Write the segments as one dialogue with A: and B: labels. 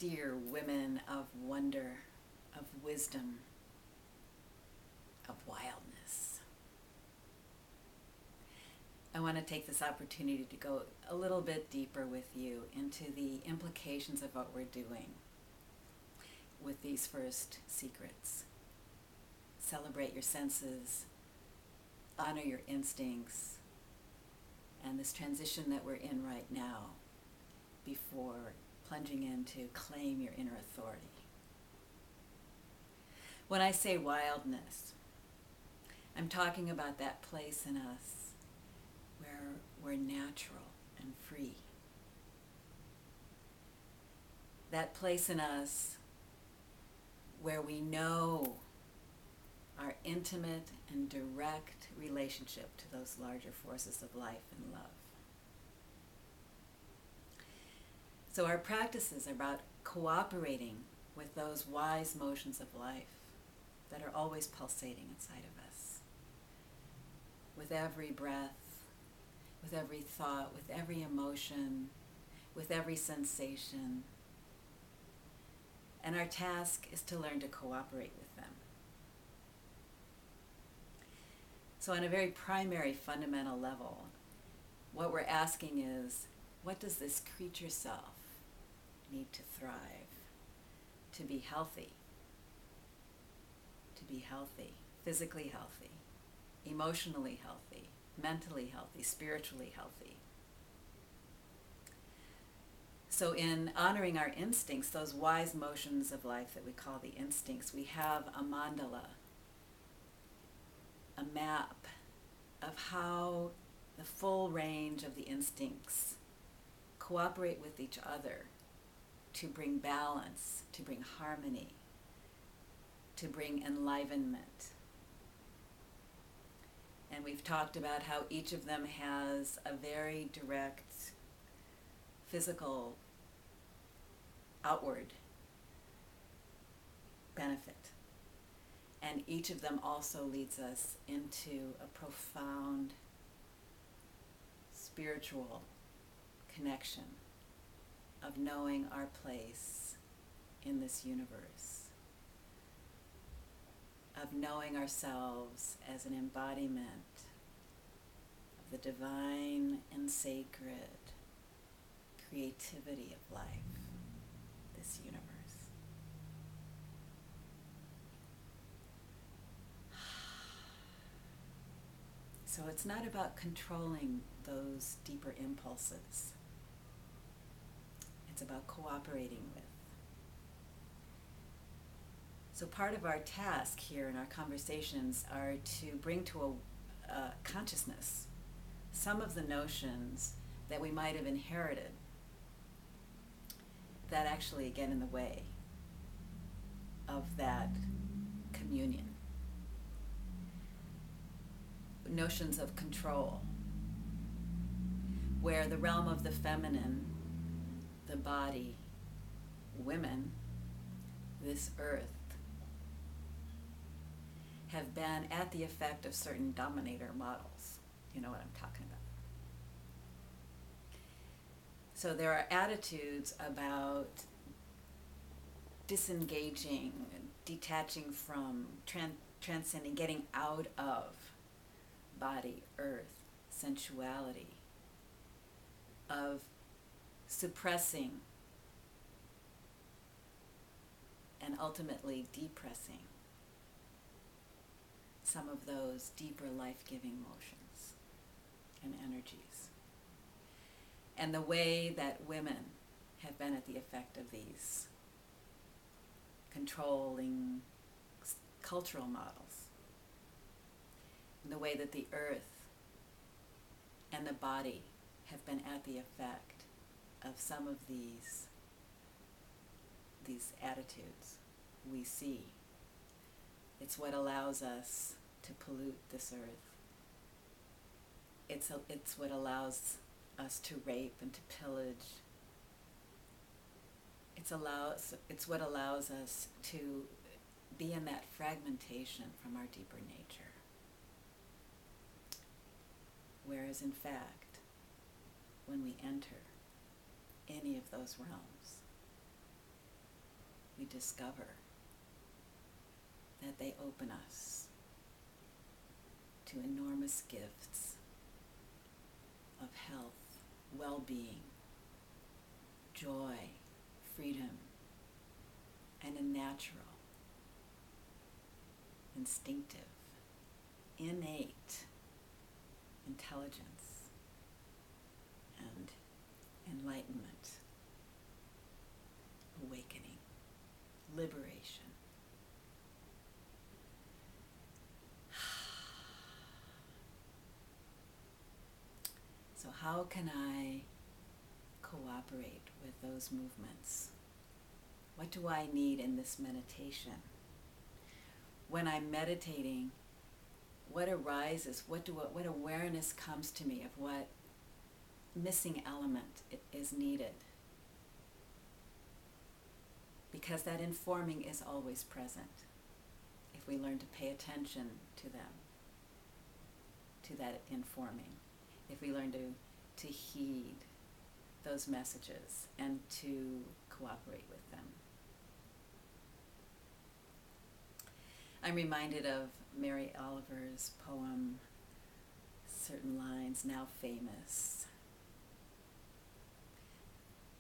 A: dear women of wonder, of wisdom, of wildness. I want to take this opportunity to go a little bit deeper with you into the implications of what we're doing with these first secrets. Celebrate your senses, honor your instincts, and this transition that we're in right now before plunging into claim your inner authority. When I say wildness, I'm talking about that place in us where we're natural and free. That place in us where we know our intimate and direct relationship to those larger forces of life and love. So our practices are about cooperating with those wise motions of life that are always pulsating inside of us. With every breath, with every thought, with every emotion, with every sensation. And our task is to learn to cooperate with them. So on a very primary, fundamental level, what we're asking is, what does this creature self need to thrive, to be healthy, physically healthy, emotionally healthy, mentally healthy, spiritually healthy? So in honoring our instincts, those wise motions of life that we call the instincts, we have a mandala, a map of how the full range of the instincts cooperate with each other to bring balance, to bring harmony, to bring enlivenment. And we've talked about how each of them has a very direct physical outward benefit. And each of them also leads us into a profound spiritual connection of knowing our place in this universe, of knowing ourselves as an embodiment of the divine and sacred creativity of life, this universe. So it's not about controlling those deeper impulses. It's about cooperating with. So part of our task here in our conversations are to bring to a consciousness some of the notions that we might have inherited that actually get in the way of that communion. Notions of control, where the realm of the feminine, the body, women, this earth, have been at the effect of certain dominator models. You know what I'm talking about. So there are attitudes about disengaging, detaching from, transcending, getting out of body, earth, sensuality, of suppressing and ultimately depressing some of those deeper life-giving motions and energies. And the way that women have been at the effect of these controlling cultural models, and the way that the earth and the body have been at the effect of some of these attitudes we see. It's what allows us to pollute this earth. It's what allows us to rape and to pillage. It's what allows us to be in that fragmentation from our deeper nature. Whereas in fact, when we enter any of those realms, we discover that they open us to enormous gifts of health, well-being, joy, freedom, and a natural, instinctive, innate intelligence and enlightenment, awakening, liberation. So how can I cooperate with those movements? What do I need in this meditation? When I'm meditating, what arises? What awareness comes to me of what missing element is needed? Because that informing is always present. If we learn to pay attention to them, to that informing, if we learn to heed those messages and to cooperate with them. I'm reminded of Mary Oliver's poem, certain lines, now famous.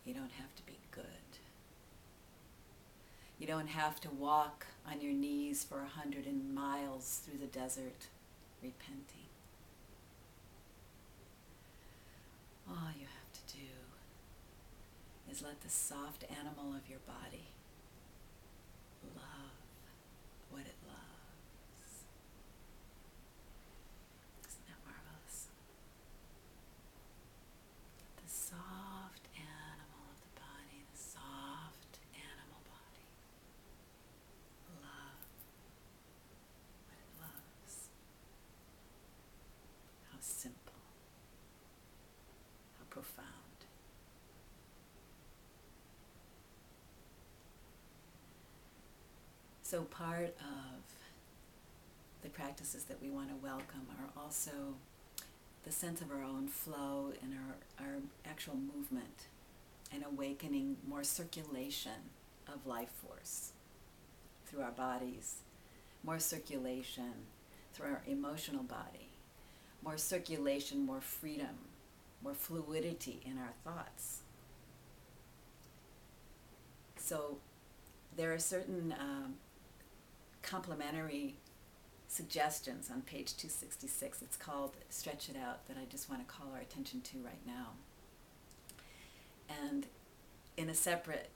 A: You don't have to be good. You don't have to walk on your knees for 100 miles through the desert repenting. All you have to do is let the soft animal of your body love what it loves. Isn't that marvelous? The soft animal of the body, the soft animal body, love what it loves. How simple, how profound. So part of the practices that we want to welcome are also the sense of our own flow and our actual movement and awakening more circulation of life force through our bodies, more circulation through our emotional body, more circulation, more freedom, more fluidity in our thoughts. So there are certain complementary suggestions on page 266. It's called Stretch It Out, that I just want to call our attention to right now. And in a separate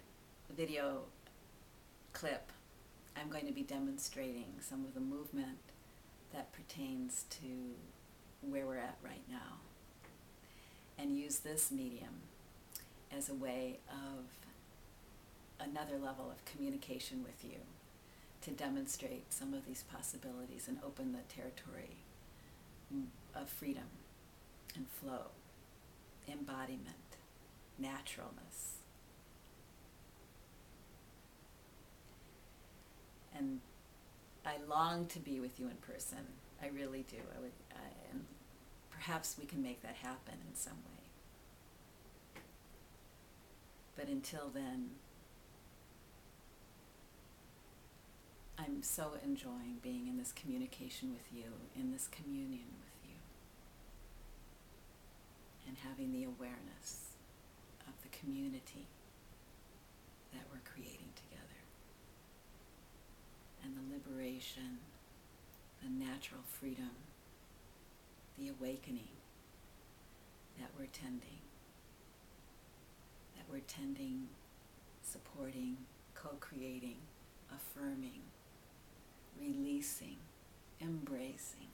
A: video clip, I'm going to be demonstrating some of the movement that pertains to where we're at right now, and use this medium as a way of another level of communication with you, to demonstrate some of these possibilities and open the territory of freedom and flow, embodiment, naturalness. And I long to be with you in person. I really do. And perhaps we can make that happen in some way. But until then, I'm so enjoying being in this communication with you, in this communion with you, and having the awareness of the community that we're creating together, and the liberation, the natural freedom, the awakening that we're tending, supporting, co-creating, affirming, releasing, embracing.